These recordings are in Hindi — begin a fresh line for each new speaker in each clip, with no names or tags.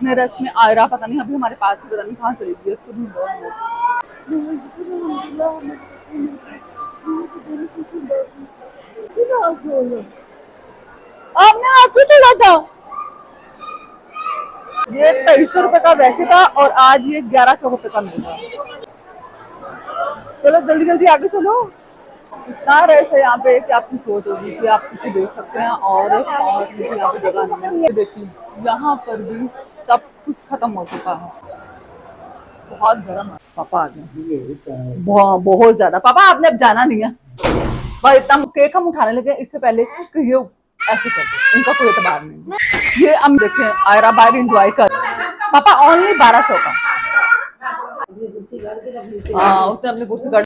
इतने रस में आयरा पता नहीं अभी हमारे पास पता नहीं कहाँ चली गई, उसको ढूंढ रहे हैं हम। आपने आपको चला था ये 2300 रुपए का वैसे था और आज ये 1100 रुपए का मिल रहा है। चलो जल्दी जल्दी आगे चलो। इतना रहे थे यहाँ पे कि आपकी सोच होगी कि आप किसी देख सकते हैं और मुझे यहाँ पे जगह नहीं है। ये देखिए यहाँ पर भी सब कुछ खत्म हो चुका है। बहुत गर्म है। पापा आ गए बहुत ज्यादा। पापा आपने अब जाना नहीं है पर इतना केक हम उठाने लगे इससे पहले कि ये ऐसे कर दे, इनका कोई एतबार नहीं। ये हम देखें आयरा बाहर इंजॉय कर। पापा ओनली 1200 का। हाँ उसने अपनी कुर्सी काट।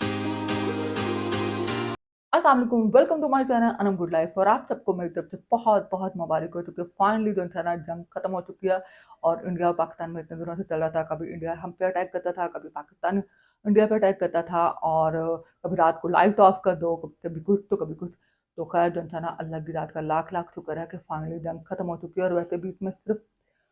अस्सलाम वालेकुम, welcome to my channel Anam good life. और आप सबको मेरी तरफ से बहुत बहुत मुबारक हो चुकी है। फाइनली जो है ना जंग खत्म हो चुकी है और इंडिया और पाकिस्तान में इतने दिनों से चल रहा था, कभी इंडिया हम पे अटैक करता था, कभी पाकिस्तान इंडिया पे अटैक करता था और कभी रात को लाइट ऑफ कर दो, कभी कुछ तो कभी कुछ। तो खैर जो है ना अल्लाह की रात का लाख लाख शुक्र है कि फाइनली जंग खत्म हो चुकी है। और वैसे भी इसमें सिर्फ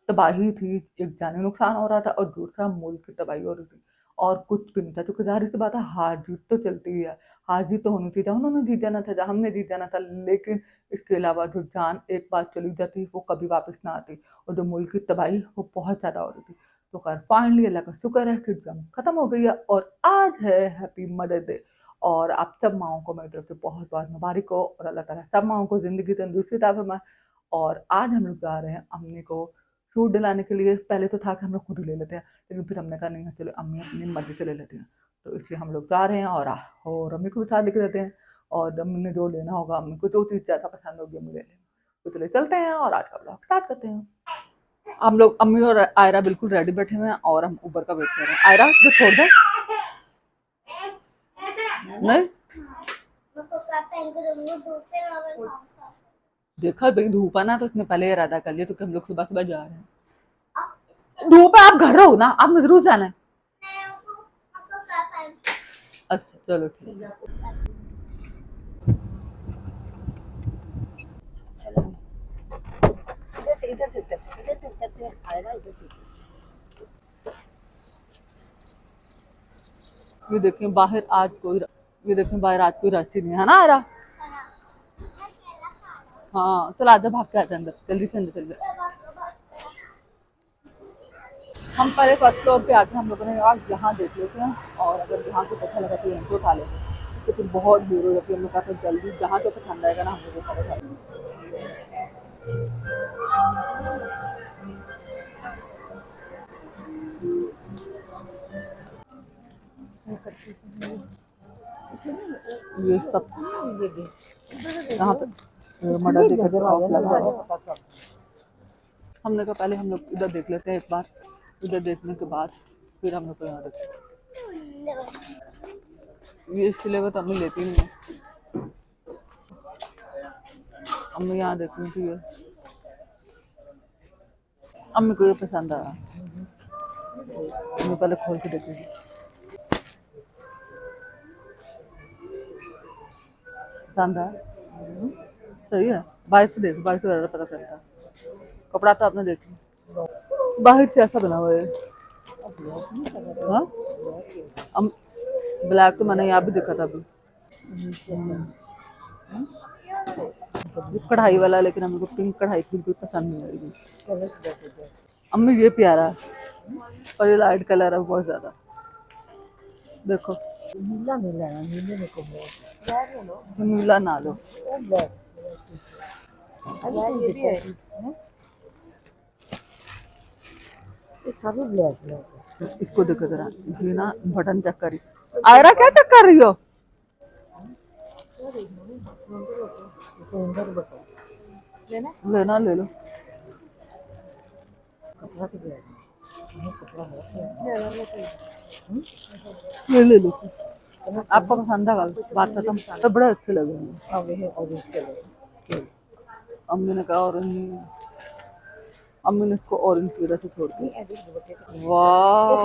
तबाही थी, एक जानी नुकसान हो रहा था और दूसरा मुल्क की तबाही हो रही थी और कुछ भी नहीं था। क्योंकि जाहिर सी बात है हार जीत तो चलती ही है, हार जीत तो होनी थी, जहाँ उन्होंने जीत जाना था, जहाँ हमने जीत जाना था। लेकिन इसके अलावा जो जान एक बार चली जाती वो कभी वापस ना आती और जो मुल्क की तबाही वो बहुत ज़्यादा हो रही थी। तो खैर फाइनली अल्लाह का शुक्र है कि जंग खत्म हो गई है और आज है हैप्पी मदर डे। और आप सब माओं को मेरी तरफ से बहुत बहुत मुबारक हो और अल्लाह ताला सब माओं को ज़िंदगी तंदुरुस्ती अता फरमाए। और आज हम लोग जा रहे हैं अम्मी को सूट दिलाने के लिए। पहले तो था कि हम लोग खुद ही ले लेते हैं, लेकिन फिर हमने कहा नहीं है चलो अम्मी अपनी मर्जी से ले लेते हैं। तो इसलिए हम लोग जा रहे हैं और अम्मी को भी साथ लेके जाते हैं। और अम्मी ने जो लेना होगा, अम्मी को जो चीज़ ज़्यादा पसंद होगी अम्मी ले लेंगे। तो चलिए चलते हैं और आज का ब्लॉग स्टार्ट करते हैं। हम लोग अम्मी और आयरा बिल्कुल रेडी बैठे हुए हैं और हम ऊबर का वेट कर रहे हैं। आयरा जो छोड़ दे नहीं देखा भाई धूप है ना, तो इसने पहले इरादा कर लिया क्योंकि हम लोग सुबह सुबह जा रहे हैं। धूप है, आप घर रहो ना, आप जरूर जाना है। अच्छा चलो ठीक है। इधर से उतरते हैं आयरा, इधर से। ये देखिए बाहर आज कोई, ये देखिए बाहर आज कोई रश ही नहीं है ना आयरा। हाँ चल आजा, भाग के आजा अंदर, जल्दी से अंदर चल जा। हम पहले फर्स्ट फ्लोर पे आके हम लोगों ने कहा यहाँ देख लेते हैं और अगर यहाँ कुछ अच्छा लगा तो यहाँ से उठा लेंगे। तो फिर बहुत देर हो जाती है, हमने कहा फिर जल्दी जहाँ जो पसंद आएगा ना हम लोग उठा लेंगे। ये सब यहाँ पे मर्डर देखकर ऑफ लगा है। हमने कहा पहले हम लोग इधर देख लेते हैं एक बार, इधर देखने के बाद फिर हम लोग को यहाँ देखते। ये इसलिए वो तो अम्मी लेती नहीं है, अम्मी यहाँ देखनी थी। अम्मी को ये पसंद आया, अम्मी पहले खोल के देखेगी। पसंद आया, सही है। बाहर से देखो, बाहर से ज़्यादा पता चलता है। कपड़ा तो आपने देख लिया, बाहर से ऐसा बना हुआ है। हाँ ब्लैक तो मैंने यहाँ भी देखा था अभी, कढ़ाई वाला, लेकिन हमें को पिंक कढ़ाई बिल्कुल पसंद नहीं आएगी। अम्मी ये प्यारा है और ये लाइट कलर है बहुत ज्यादा। देखो नीला नीला है, नीले में को नीला ना लो। ये भी है, ये सभी ब्लैक ब्लैक। इसको देखो जरा, ये ना बटन चेक करी। आयरा क्या चेक कर रही हो? लेना ले लो। ले लो, आपको पसंद है बात खत्म। तो बड़े अच्छे लगे। अम्मी ने कहा ऑरेंज, अम्मी ने इसको ऑरेंज की वजह से छोड़ दिया। वाह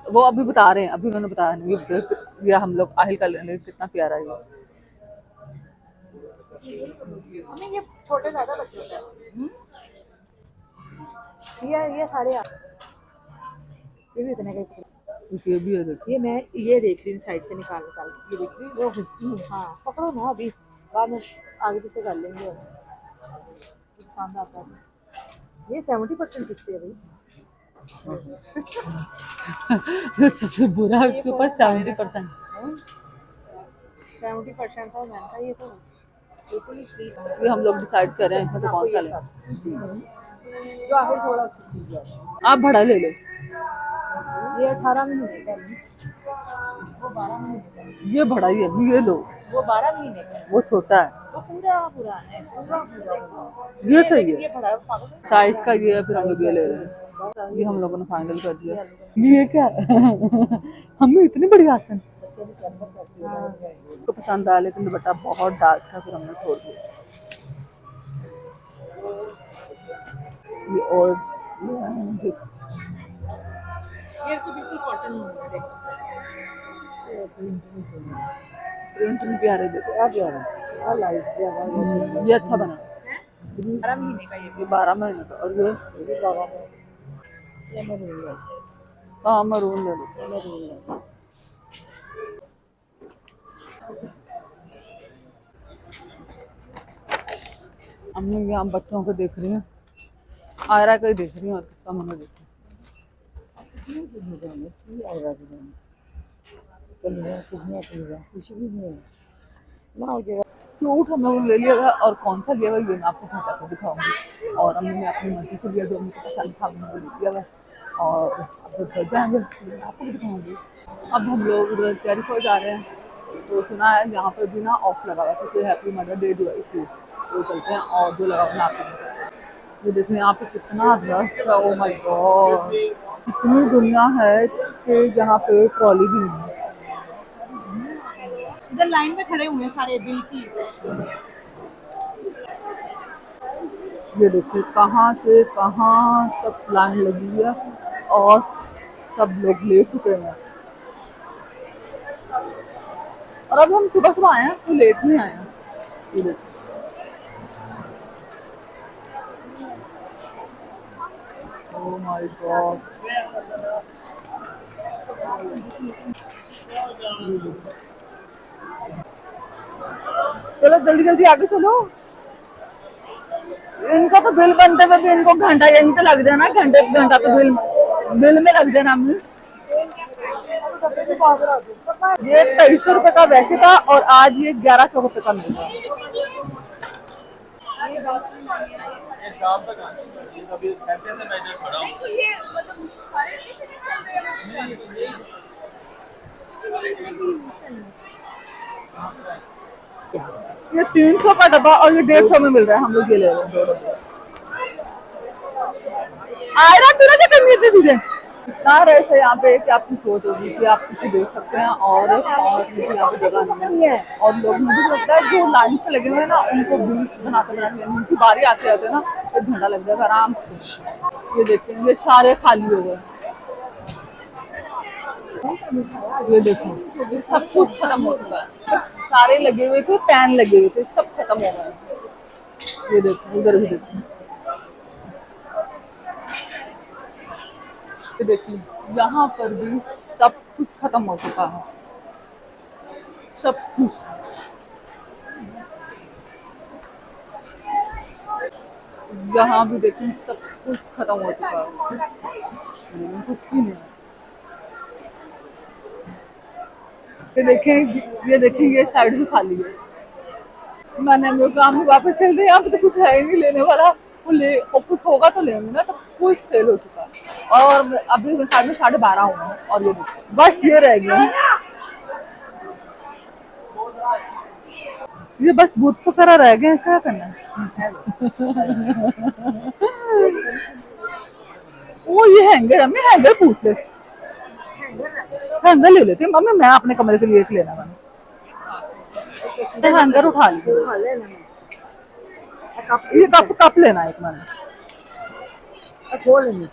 वो अभी बता रहे हैं, अभी उन्होंने बताया नहीं। ये हम लोग आहिल का लेंगे, कितना प्यारा है ये छोटे ज्यादा बच्चे होते हैं।
ये सारे ये भी इतने का
ये भी है देखो।
ये मैं ये देख रही हूँ साइड से निकाल निकाल के ये देख रही हूँ वो 50 हाँ पकड़ो ना अभी बाद में आगे पीछे कर लेंगे पसंद आता है ये 70% किस पे है भाई
सबसे बुरा है उसके ऊपर 70%।
70% था मैंने कहा ये तो बिल्कुल ही फ्री
ये हम लोग डिसाइड कर रहे हैं इसमें तो कौन सा लें।
जो आगे थोड़ा सा चीज है
आप बड़ा ले लो।
ये 18 महीने का है वो 12 महीने का है
ये बड़ा ही है, अभी ये लो।
वो 12 महीने का है
वो छोटा है।
वो पूरा पूरा है पूरा पूरा
ये सही
ये
है।
बड़ा है पागल
साइज का ये है, फिर हम लोग ये ले रहे हैं। ये हम लोगों ने फाइनल कर दिया। ये क्या है? हमें इतनी बड़ी आते हैं। तो पसंद आया लेकिन दुपट्टा बहुत डार्क था, फिर हमने छोड़ दिया। ये और देखो,
ये तो बिल्कुल कॉटन है देखो
प्रिंट भी प्यारे देखो।
आ गया लाइट
ये अच्छा बना।
12 महीने का
ये 12 महीने का। और ये
ये मरून है
हाँ मरून ले लो।
ये मरून है
हमने यहाँ बच्चों को देख रही हैं, आयरा को ही देख रही हैं और कितना मैंने देखा। सूट हमने वो ले लिया था और कौन सा लिया हुआ ये मैं आपको घर जाकर दिखाऊंगी। और हमने मैं अपनी मर्जी से लिया जो मुझे पसंद था हमने वो ले लिया हुआ और अब घर जाएंगे फिर आपको भी दिखाऊंगी। अब हम लोग उधर चेरी फॉल जा रहे हैं, तो सुना है यहाँ पे भी ना ऑफ लगा हुआ है क्योंकि हैप्पी मदर डे जो है इसलिए तो चलते हैं और जो लगा हुआ है आपको ये देखिए यहाँ पे कितना रश है। ओ माय गॉड, इतनी दुनिया है कि यहाँ पे ट्रॉली भी नहीं है।
इधर लाइन में खड़े हुए हैं सारे बिल की
ये देखिए कहाँ से कहाँ तक लाइन लगी है और सब लोग ले चुके हैं। और अब हम सुबह सुबह आए हैं तो लेट नहीं आए हैं। ये देखिए ओह माय गॉड, चलो जल्दी जल्दी आगे चलो। इनका तो बिल बनते हुए भी इनको घंटा यहीं पे लग जाना, घंटे घंटा तो बिल बिल में लग जाना। हमने ये 2300 रुपए का वैसे था और आज ये 1100 रुपए का मिल रहा है। ये 300 का डब्बा और ये 150 में मिल रहा है। हम लोग ये ले रहे हैं। आयरा तूने क्या करनी है इतनी चीजें? इतना रश है यहाँ पे कि आपकी सोच होगी कि आप कुछ देख सकते हैं और यहाँ पे जगह नहीं है। और लोग मुझे लगता है जो लाइन पे लगे हुए हैं ना उनको बिल बनाते बनाते उनकी बारी आते आते ना 1 घंटा लग जाएगा आराम से। ये देखते हैं ये सारे खाली हो गए। ये देखो ये सब कुछ खत्म हो चुका है। सारे लगे हुए थे, पैन लगे हुए थे, सब खत्म हो गए। ये देखो उधर भी देखो, ये देखिए यहाँ पर भी सब कुछ खत्म हो चुका है, सब कुछ। यहाँ भी देखिए सब कुछ खत्म हो चुका है, कुछ भी नहीं। ये देखें ये साइड भी खाली है। मैंने हम लोग काम वापस चल रहे हैं, यहाँ पे तो कुछ है ही नहीं लेने वाला। वो ले और कुछ होगा तो लेंगे ना, सब कुछ सेल हो चुका है। और अभी में 12:30 हुए हैं और ये देखो बस ये रह गया है। ये बस बूथ वगैरह रह गए हैं, क्या करना है? वो ये हैंगर, हमें हैंगर पूछ ले, हैंगर ले लेते हैं मम्मी। मैं अपने कमरे के लिए एक लेना, मैंने हैंगर उठा लिया। ये कप लेना है एक मैंने खोल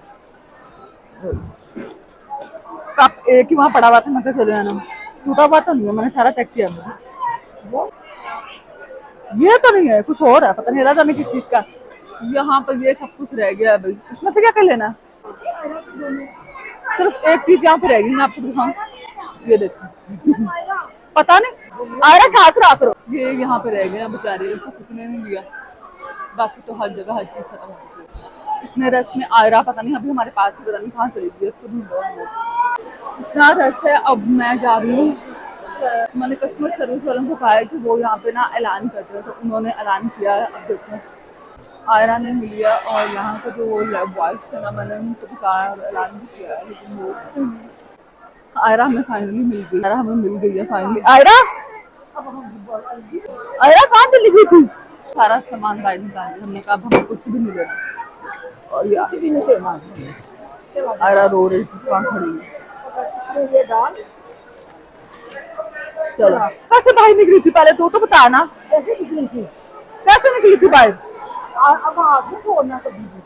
कप एक ही वहाँ पड़ा हुआ था, मैं चले जाना टूटा हुआ तो नहीं है, मैंने सारा चेक किया। ये तो नहीं है, कुछ और है, पता नहीं रहा था किस चीज का। यहाँ पर ये सब कुछ रह गया है भाई, इसमें से क्या कर लेना है? सिर्फ एक चीज यहाँ पे रह गई, मैं आपको दिखाऊं, ये देखो। पता नहीं आयरा साथ रहा करो, ये यहाँ पे रह गए हैं बेचारे, इनको कितने ने लिया, बाकी तो हर जगह हर चीज खत्म हो चुकी है। इतने रस में आयरा पता नहीं अभी हमारे पास ही पता नहीं कहाँ चली गई, इसको ढूंढो हम लोग। इतना रस है, अब मैं जा रही हूँ। मैंने कस्टमर सर्विस वालों को कहा है कि वो यहाँ पे ना ऐलान करते हैं, तो उन्होंने ऐलान किया है। अब देखते हैं, आयरा ने मिल लिया, और यहाँ पे जो बॉयज थे ना, मैंने उनको भी कहा और ऐलान भी किया है, लेकिन वो आयरा हमें फाइनली मिल गई, आयरा हमें मिल गई है फाइनली। आयरा, आयरा कहाँ चली गई थी? सारा सामान बाहर निकाल दिया हमने, कहा अब हमें कुछ भी नहीं लेना, और ये भी नहीं। आयरा रो रही थी, कहाँ खड़ी है? चलो, कैसे बाहर निकली थी पहले तो बता ना,
कैसे निकली थी?
कैसे निकली थी बाहर?
अब आगे छोड़ना कभी भी।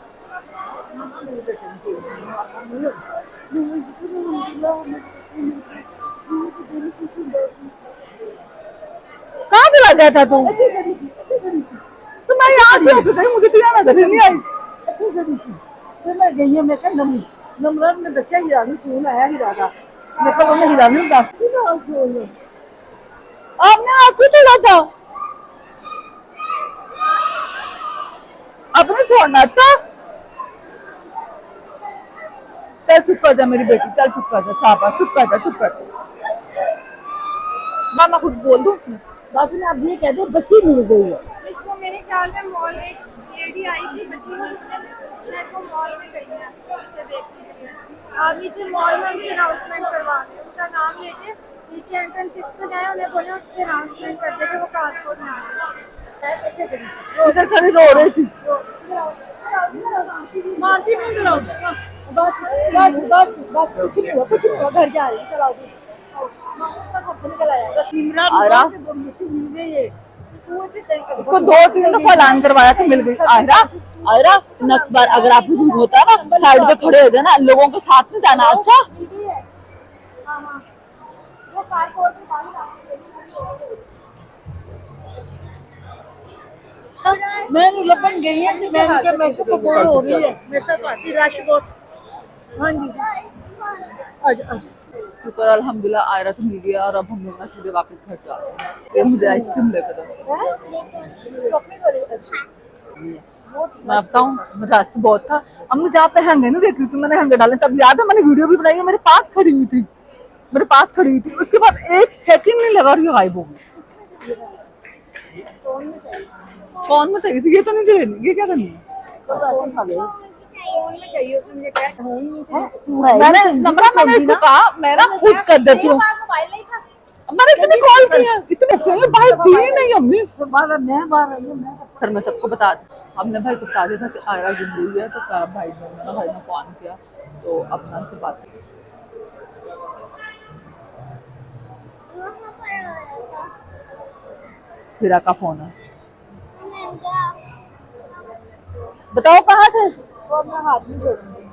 कहाँ चला गया था तू? तो मैं यहाँ से होकर गई, मुझे तो यहाँ नजर ही नहीं आई।
फिर मैं गई है, मैं क्या नंबर ने दसिया हीरा ਨੂੰ फोन आया हीरा का, मैं कल ਉਹਨੇ हीरा ਨੂੰ ਦੱਸ ਦਿੱਤੀ ਨਾ ਜੋ
आपने आपको चला था, अपने छोड़ना। अच्छा चल चुप कर जा मेरी बेटी, चल चुप कर जा, छापा चुप कर जा, चुप कर जा। मैं खुद बोल दूँ?
सासू ने अब ये कह दो बच्ची मिल गई है।
इसको मेरे ख्याल में मॉल एक लेडी आई थी, बच्ची शायद वो मॉल में गई है इसे देखने के लिए। आप नीचे मॉल में उनकी अनाउंसमेंट करवा दें, उनका नाम लेके नीचे एंट्रेंस 6 पे जाए, उन्हें बोले उसकी अनाउंसमेंट कर दे कि वो कानपुर में आ जाए।
इधर खड़ी रो रही थी।
मारती नहीं चलाओ, बस बस बस बस कुछ नहीं हुआ, कुछ नहीं हुआ, घर जा रही चलाओ। घर से निकल आया बस
आयरा
मिल गई है।
को 2-3 दफा ऐलान करवाया था, मिल गई। आयरा, आयरा नेक्स्ट बार अगर आपको कुछ होता है ना, साइड पे खड़े हो जाना, लोगों के साथ नहीं जाना। अच्छा
मैं लपन गई है कि मैं के मेरे को पकड़ हो रही है, मेरे साथ आती रश बहुत। हाँ जी आज आज
शुक्र अल्हम्दुलिल्लाह, आयरा तो मिल गया, और अब हम लोग ना सीधे वापस घर जा रहे हैं। ये मुझे आइसक्रीम लेकर दो। मैं बताऊँ, मजाक से बहुत था। हमने जहाँ पे हैंगे नहीं देख रही थी, मैंने हैंगे डाले, तब याद है मैंने वीडियो भी बनाई है, मेरे पास खड़ी हुई थी, मेरे पास खड़ी हुई थी, उसके बाद 1 सेकंड नहीं लगा और ये गायब हो गई। कौन में चाहिए थी? ये तो नहीं लेनी, ये क्या करनी है? मैंने नम्रा, मैंने इसको कहा मैं ना खुद कर देती हूँ, मैंने इतनी कॉल की है, इतने भाई दी नहीं हमने। फिर मैं सबको बता दी, हमने भाई को बता दिया था कि आयरा गुम गई है, तो सारा भाई ने फोन किया, तो अपना से बात की। हीरा का फोन है, बताओ कहाँ थे?
हाथ नहीं जोड़ूंगी।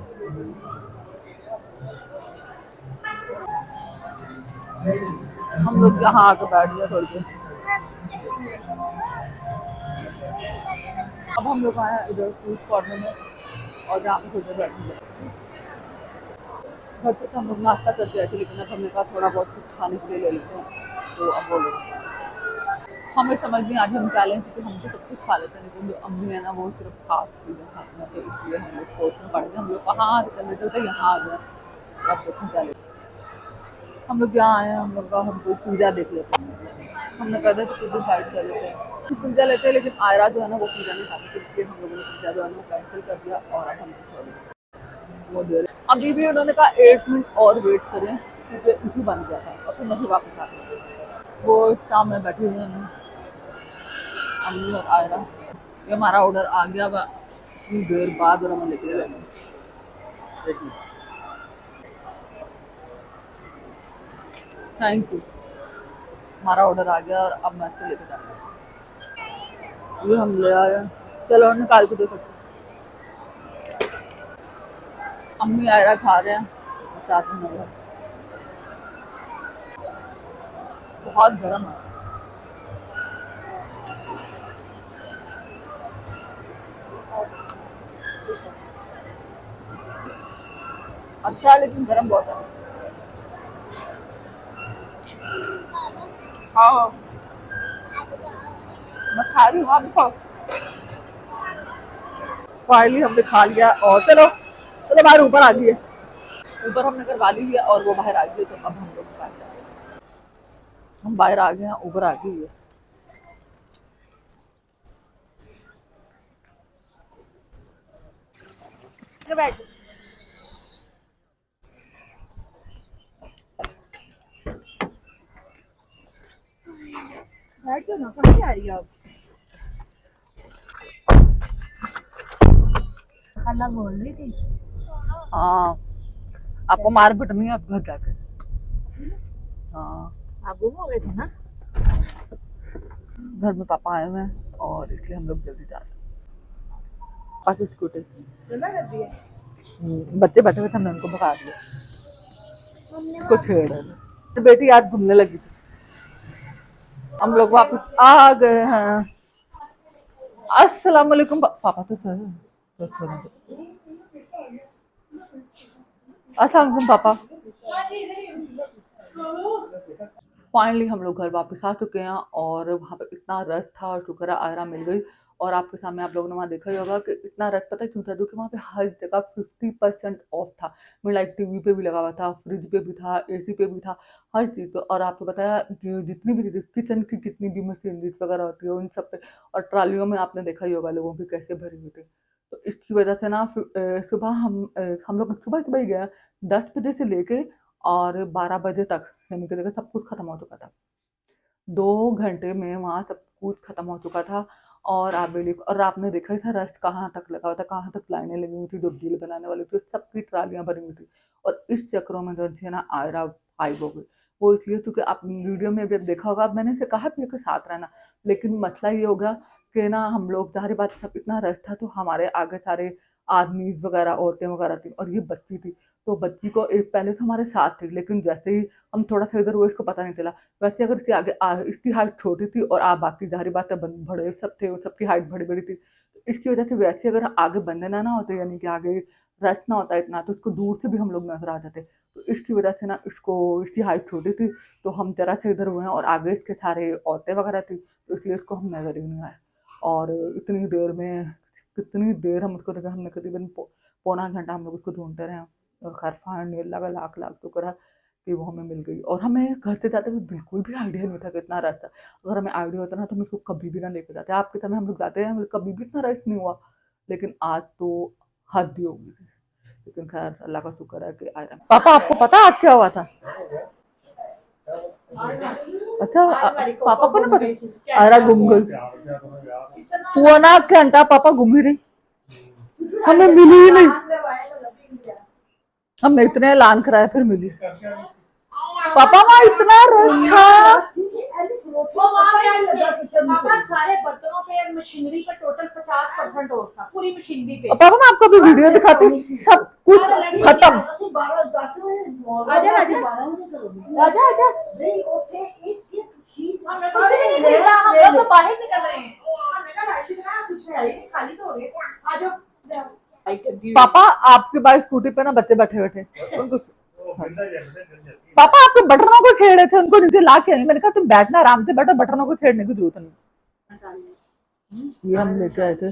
हम लोग यहाँ आकर बैठ गए थोड़ी देर। अब हम लोग आए इधर फूड कॉर्नर में, और यहाँ पे थोड़ी देर बैठेंगे। घर से तो हम लोग नाश्ता करके आए थे, लेकिन अब हमने कहा थोड़ा बहुत कुछ खाने के लिए ले लेते हैं, तो अब वो लोग हमें समझ नहीं आज हम क्या लें, क्योंकि हम तो सब कुछ खा लेते हैं, लेकिन जो अम्मी है ना वो सिर्फ खास चीज़ें खाती हैं, तो इसलिए हम लोग सोचने पड़ गए। हम लोग कहाँ चल रहे थे, यहाँ आ गए, अब देखने क्या लेते। हम लोग यहाँ आए हैं, हम लोग का हमको पिज़्ज़ा देख लेते हैं, हमने कहा था कि पिज़्ज़ा साइड कर लेते हैं, पिज़्ज़ा लेते हैं, लेकिन आयरा जो है ना वो पिज़्ज़ा नहीं खाती, इसलिए हम लोगों ने पिज़्ज़ा जो है ना कैंसिल कर दिया, और अब हम वो दे रहे। अभी भी उन्होंने कहा 8 मिनट और वेट करें, क्योंकि इसी बन गया था, और फिर मुझे वापस आ गया। वो सामने बैठे हुए हैं अम्मी और आयरा। ये हमारा ऑर्डर आ गया, इतनी देर बाद और हमें लेके जाना। थैंक यू, हमारा ऑर्डर आ गया और अब मैं इसको लेके जाना। ये हम ले आए हैं, चलो निकाल के देखो। अम्मी आयरा खा रहे हैं, साथ में हम। बहुत गर्म है। अच्छा है लेकिन गर्म बहुत है। हाँ मैं खा रही हूँ, आप भी खाओ। फाइनली हमने खा लिया और चलो चलो बाहर ऊपर आ गई है। ऊपर हमने करवा ली है और वो बाहर आ गई है, तो अब हम लोग बाहर जा रहे हैं। हम बाहर आ गए हैं, ऊपर आ गई है।
बैठ बैठ जाओ ना, कहाँ से आ रही है आप? खाला बोल रही थी।
हाँ आपको मार पिटनी है अब घर जाके। हाँ
आप गुम हो गए थे ना?
घर में पापा आए हुए हैं और इसलिए हम लोग जल्दी जा रहे हैं। पापा की स्कूटी
सुना कर दिया।
बच्चे बैठे हुए थे, हमने उनको भगा दिया। कुछ छेड़ रहे थे। बेटी आज घूमने लगी थी। हम लोग वापस आ गए हैं। अस्सलाम वालेकुम पापा तो सर तो छोड़ दो। अस्सलाम वालेकुम पापा। फाइनली हम लोग घर वापस आ चुके हैं और वहाँ पे इतना रश था और शुक्र है आयरा मिल गई। और आपके सामने आप लोगों ने वहाँ देखा ही होगा कि इतना रश पता है क्यों था, क्योंकि वहाँ पे हर जगह 50% ऑफ था। मैं लाइक टीवी पे भी लगा हुआ था, फ्रिज पे भी था, एसी पे भी था, हर चीज़ पे। और आपको बताया जितनी भी किचन की जितनी भी मशीनरीज वगैरह होती है उन सब पे। और ट्रालियों में आपने देखा ही होगा लोगों की कैसे भरी हुई थी। तो इसकी वजह से ना सुबह हम लोग सुबह सुबह ही गए 10 बजे से लेके और 12 बजे तक, यानी कि देखो सब कुछ खत्म हो चुका था। 2 घंटे में वहाँ सब कुछ खत्म हो चुका था। और आप बिलीव और आपने देखा ही था रश कहाँ तक लगा हुआ था, कहाँ तक लाइनें लगी हुई थी, जो बिल बनाने वाली थी सबकी ट्रालियाँ भरी हुई थी। और इस चक्रों में जो है ना आयरा गायब हो गई। वो इसलिए क्योंकि आप वीडियो में भी देखा होगा, मैंने इसे कहा भी है कि साथ रहना, लेकिन मसला ये होगा कि ना हम लोग जाहिर बात सब इतना रश था तो हमारे आगे सारे आदमी वगैरह औरतें वगैरह थी और ये बच्ची थी। तो बच्ची को एक पहले तो हमारे साथ थी, लेकिन जैसे ही हम थोड़ा सा इधर हुए इसको पता नहीं चला। वैसे अगर इसके आगे इसकी हाइट छोटी थी और आप बाकी जाहिर बात है बड़े सब थे और सबकी हाइट बड़ी बड़ी थी, तो इसकी वजह से वैसे अगर आगे बंदे ना होते, यानी कि आगे रश ना होता इतना, तो इसको दूर से भी हम लोग नजर आ जाते। तो इसकी वजह से ना इसकी हाइट छोटी थी, तो हम जरा से इधर हुए हैं और आगे इसके सारे औरतें वगैरह थी, तो इसलिए इसको हम नजर ही नहीं आए। और इतनी देर में कितनी देर हम उसको देखा, हमने करीबन पौना घंटा हम लोग उसको ढूंढते रहे। और खैर फाइनली अल्लाह का लाख लाख शुक्र है कि वो हमें मिल गई। और हमें घर से जाते हुए बिल्कुल भी आइडिया नहीं था कि इतना रश था। अगर हमें आइडिया होता ना तो हम इसको कभी भी ना लेकर जाते। आपके समय हम लोग जाते हैं, कभी भी इतना रश नहीं हुआ, लेकिन आज तो हद ही हो गई थी। लेकिन खैर अल्लाह का शुक्र है कि आयरा। पापा आपको पता आज क्या हुआ था? अच्छा पापा को नहीं पता आयरा गुम गई। पौना घंटा पापा गुम ही रही, हमें मिली ही नहीं। हमने इतने ऐलान कराया फिर मिली। पापा वहाँ इतना रश था।
पापा सारे बर्तनों पे और मशीनरी पे टोटल 50% ऑफ था, पूरी मशीनरी पे।
पापा मैं आपको अभी वीडियो दिखाती हूँ, सब कुछ खत्म।
आजा आजा आजा आजा। कुछ नहीं खरीदा, हम लोग तो बाहर निकल रहे हैं। कुछ है ही नहीं, खाली तो हो गए। आ जाओ।
पापा आपके पास स्कूटी पे ना बच्चे बैठे बैठे उनको पापा आपके बटनों को छेड़ रहे थे, उनको नीचे ला के आई। मैंने कहा तुम बैठना आराम से बैठो, बटनों को छेड़ने की जरूरत नहीं। ये हम लेके आए थे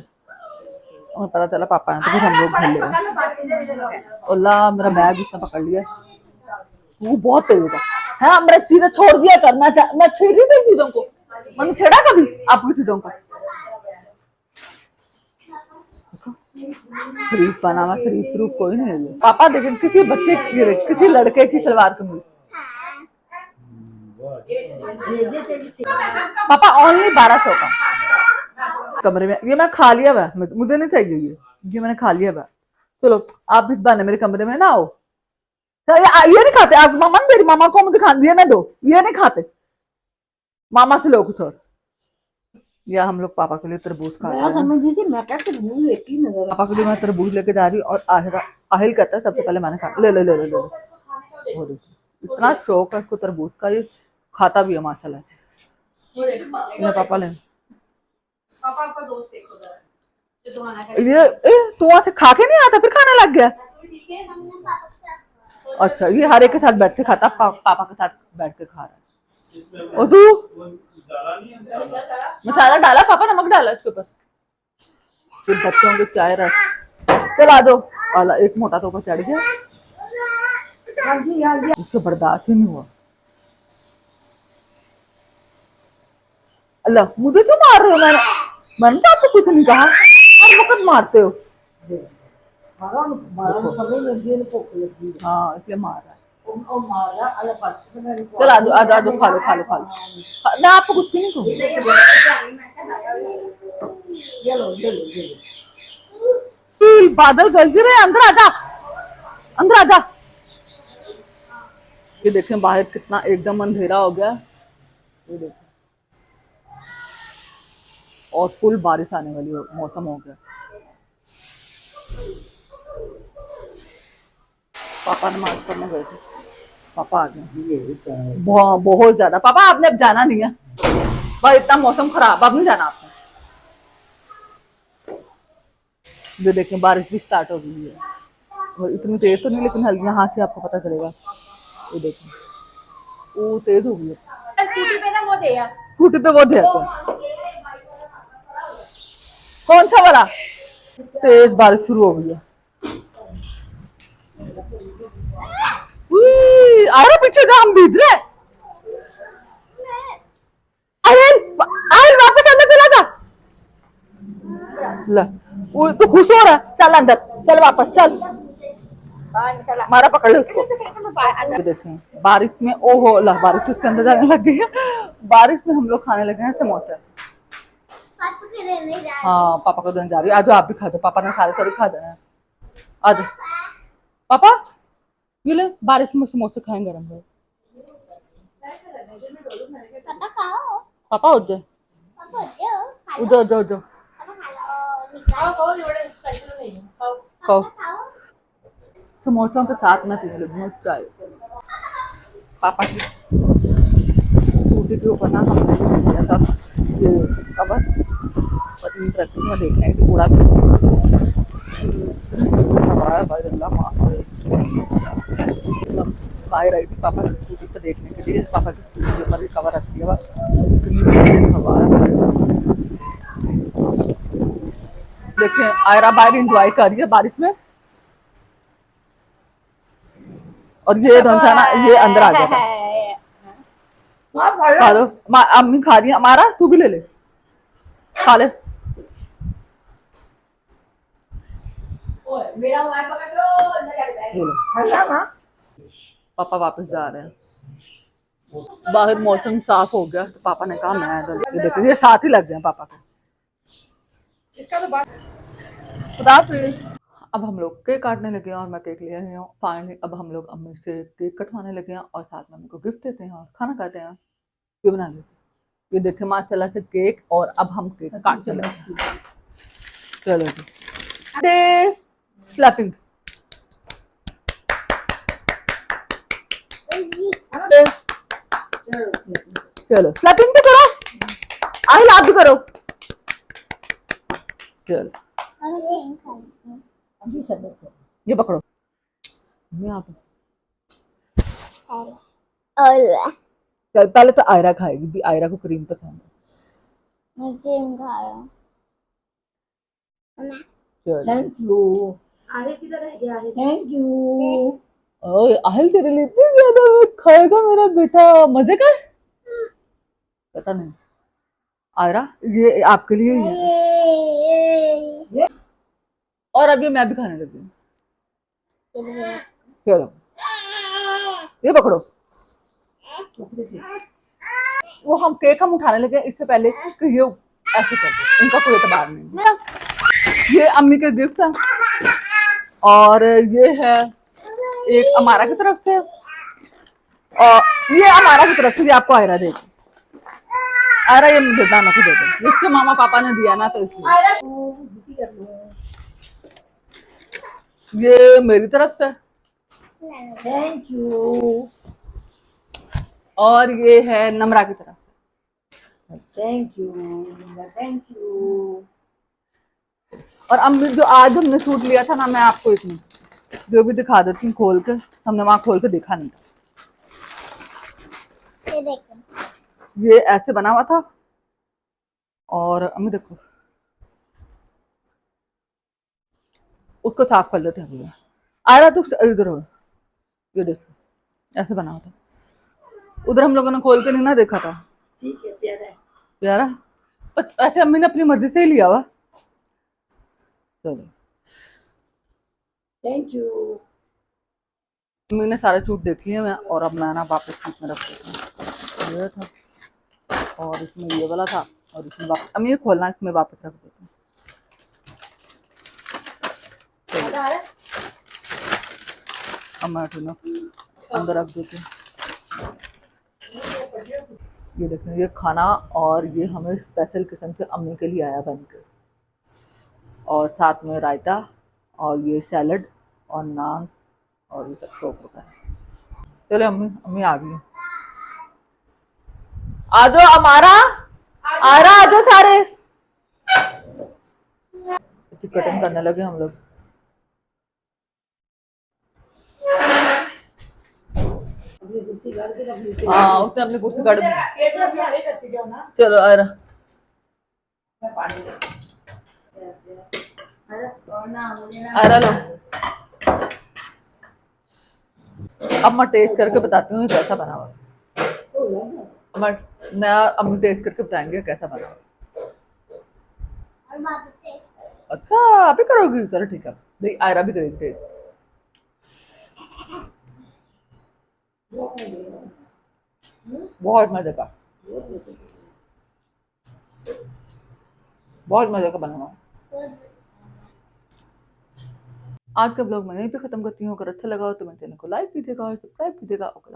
और पता चला पापा आए तो फिर हम लोग घर ले गए। अल्लाह मेरा बैग उसने पकड़ लिया, वो बहुत तेज था। हाँ मेरा चीजें छोड़ दिया कर, मैं छेड़ रही थी चीजों को, मैंने छेड़ा कभी आपकी चीजों को? शरीफ बनावा शरीफ शरीफ कोई नहीं है। पापा देखें किसी बच्चे की किसी लड़के की सलवार कमीज पापा ओनली 1200 का कमरे में। ये मैं खा लिया हुआ, मुझे नहीं चाहिए ये मैंने खा लिया हुआ। चलो आप इस बहाने मेरे कमरे में ना आओ। ये नहीं खाते आप मामा, मेरी मामा को मुझे खाने ना दो, ये नहीं खाते, मामा से लो कुछ और। या हम लोग पापा के लिए तरबूज खा रहे हैं।
मैं क्या तरबूज लेती नजर।
पापा के लिए मैं तरबूज लेके जा रही हूँ और आहिल कहता है सबसे पहले मैंने खा ले ले ले ले ले वो देखो इतना शौक है इसको तरबूज का, ये खाता भी है माशाल्लाह। ये पापा ले
पापा आपका दोस्त देखो जरा,
ये तू वहां से खा के नहीं आता फिर खाने लग गया। अच्छा, ये हर एक के साथ बैठ के खाता, पापा के साथ बैठ के खा रहा है। और तू मसाला डाला, पापा नमक डाला इसके ऊपर। फिर बच्चों के चाय रस, चला दो वाला एक मोटा तो ऊपर चढ़ गया,
हाँ जी हाँ जी।
उससे बर्दाश्त ही नहीं हुआ। अल्लाह, मुझे क्यों मार रहे हो? मैंने तो आपको कुछ नहीं कहा, हर वक्त मारते हो।
मारा मारा समझ लगी है, भूख लगी है।
हाँ, इसलिए मार रहा है।
ओ मारा अलग बात है।
चल आ जाओ आ जाओ, खा लो खा लो खा लो। मैं आपको कुछ भी नहीं कहूँगी।
ये लो ये लो ये लो।
बादल गरज रहे, अंदर आजा, अंदर आजा। ये देखें बाहर कितना एकदम अंधेरा हो गया, ये देखें, और फुल बारिश आने वाली मौसम हो गया। पापा नमाज पढ़ने गए थे, पापा आ गए बहुत ज्यादा। पापा आपने अब जाना नहीं है भाई, इतना मौसम खराब, अब नहीं जाना आपने। ये देखें बारिश भी स्टार्ट हो गई है, और इतनी तेज तो नहीं, लेकिन हल्की यहाँ से आपको पता चलेगा। ये देखें वो तेज हो गई है।
स्कूटी पे ना वो दे यार,
स्कूटी पे वो दे तो। कौन सा वाला? तेज बारिश शुरू हो गई है। अरे पीछे का हम भीग रहे। अरे अरे वापस अंदर चला जा। ला, तू खुश हो रहा? चल अंदर, चल वापस चल। मारा पकड़ ले उसको। देखें बारिश में, ओहो ला, बारिश इसके अंदर जाने लग गई है। बारिश में हम लोग खाने लगे हैं समोसा। हाँ, पापा को देने जा रही है। आज आप भी खा दो, पापा ने सारे सारे खा देना है। आज पापा ये ले, बारिश में समोसे खाएंगे गरम गरम। पापा उठ जाए, उठ जाओ जाओ जाओ, खाओ। समोसों के साथ में पीने लगी हूँ चाय। पापा की स्कूटी के ऊपर ना हमने किया था ये कवर, और इंटरेस्टिंग में देखना है कि पूरा बाहर आई थी पापा की स्कूटी पे देखने के लिए। पापा की स्कूटी के ऊपर भी कवर रखती है, देखिए आयरा बाहर एंजॉय कर रही है बारिश में, और ये ना ये अंदर आ गया था। खा लो, अम्मी खा रही है, हमारा तू भी ले ले, खा ले। पापा वापस जा रहे हैं। बाहर मौसम साफ हो गया तो पापा ने कहा मैं देखो ये साथ ही लग गए पापा के। खुदा हाफिज़। अब हम लोग केक काटने लगे हैं और मैं केक ले आई हूँ। फाइनली अब हम लोग अम्मी से केक कटवाने लगे हैं और साथ में अम्मी को गिफ्ट देते हैं और खाना खाते हैं। ये बना लेते, ये देखें माशाल्लाह से केक, और अब हम केक काटने लगे। चलो जी, स्लैपिंग। चलो स्लैपिंग तो करो, आहिल आप भी करो। चलो ये पकड़ो, आप चल पहले तो आयरा खाएगी भी, आयरा को क्रीम पसंद है।
Thank you. आरे किधर रह गया है? Thank you.
ओए आहिल तेरे लिए इतनी ज्यादा खाएगा मेरा बेटा, मजे का। पता नहीं आयरा, ये आपके लिए ही है। और अब ये मैं भी खाने लगी हूँ। चलो ये पकड़ो। वो हम केक हम उठाने लगे इससे पहले कि ये ऐसे कर दो, इनका कोई एतबार नहीं। ये अम्मी के गिफ्ट है, और ये है एक अमारा की तरफ से, और ये अमारा की तरफ से भी आपको आयरा देगी। आयरा ये मुझे दाना को दे दो, इसके मामा पापा ने दिया ना तो इसलिए। ये मेरी तरफ से,
थैंक यू।
और ये है नमरा की तरफ से।
Thank you thank you.
और अम्मी जो आज हमने सूट लिया था ना, मैं आपको इसमें जो भी दिखा देती हूँ खोल के, हमने वहां खोल के देखा नहीं था।
ये देखो,
ये ऐसे बना हुआ था। और अम्मी देखो, उसको साफ कर लेते हैं अभी। आ रहा तू इधर हो, ये देखो ऐसे बना हुआ था। उधर हम लोगों ने खोल के नहीं ना देखा था।
ठीक है, प्यारा है।
प्यारा, बस ऐसे अम्मी ने अपनी मर्जी से ही लिया हुआ। चलो,
थैंक यू।
अम्मी ने सारे सूट देख लिए मैं, और अब मैं ना वापस सूट में रख देती हूँ। ये था, और इसमें ये वाला था, और इसमें वापस अम्मी ये खोलना, इसमें वापस रख देती हूँ। अब मैं ना अंदर रख देती हूँ। ये देखें, ये खाना, और ये हमें स्पेशल किस्म से अम्मी के लिए आया बन के, और साथ में रायता, और ये सैलड, और नान, और ये सब टोप का है। चलो अम्मी, अम्मी आ गई। आ जाओ हमारा, आ रहा, आ जाओ सारे। इतनी कटिंग करने लगे हम लोग। हाँ, उसने अपनी कुर्सी काट दी। चलो आ रहा, आ रहा लो। अब मैं टेस्ट करके बताती हूँ कैसा बना हुआ। मैं नया अम्मी टेस्ट करके बताएंगे कैसा बना हुआ। अच्छा, आप ही करोगी? चलो ठीक है, नहीं आयरा भी करेगी टेस्ट। बहुत मजे का, बहुत मजे का बना हुआ। आज का ब्लॉग मैं यहीं पे खत्म करती हूँ। अगर अच्छा लगा हो तो मेरे चैनल को लाइक कीजिएगा और सब्सक्राइब कीजिएगा। ओके,